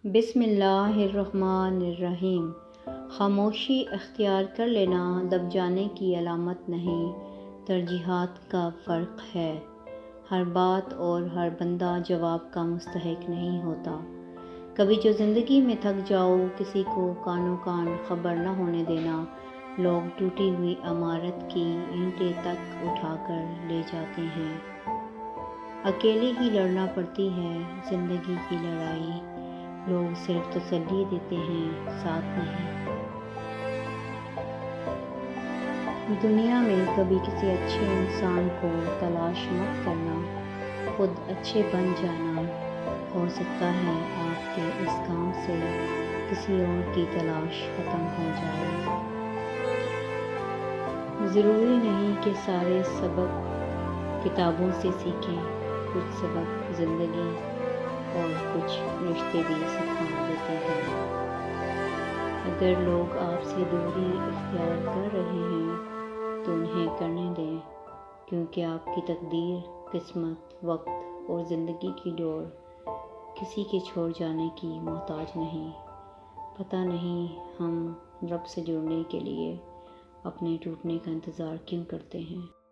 بسم اللہ الرحمن الرحیم۔ خاموشی اختیار کر لینا دب جانے کی علامت نہیں، ترجیحات کا فرق ہے۔ ہر بات اور ہر بندہ جواب کا مستحق نہیں ہوتا۔ کبھی جو زندگی میں تھک جاؤ، کسی کو کانوں کان خبر نہ ہونے دینا۔ لوگ ٹوٹی ہوئی عمارت کی اینٹیں تک اٹھا کر لے جاتے ہیں۔ اکیلے ہی لڑنا پڑتی ہے زندگی کی لڑائی۔ لوگ صرف تسلی دیتے ہیں، ساتھ نہیں۔ دنیا میں کبھی کسی اچھے انسان کو تلاش مت کرنا، خود اچھے بن جانا۔ ہو سکتا ہے آپ کے اس کام سے کسی اور کی تلاش ختم ہو جائے۔ ضروری نہیں کہ سارے سبق کتابوں سے سیکھیں، کچھ سبق زندگی اور کچھ رشتے بھی سکھا دیتے ہیں۔ اگر لوگ آپ سے دوری اختیار کر رہے ہیں تو انہیں کرنے دیں، کیونکہ آپ کی تقدیر، قسمت، وقت اور زندگی کی ڈور کسی کے چھوڑ جانے کی محتاج نہیں۔ پتہ نہیں ہم رب سے جڑنے کے لیے اپنے ٹوٹنے کا انتظار کیوں کرتے ہیں۔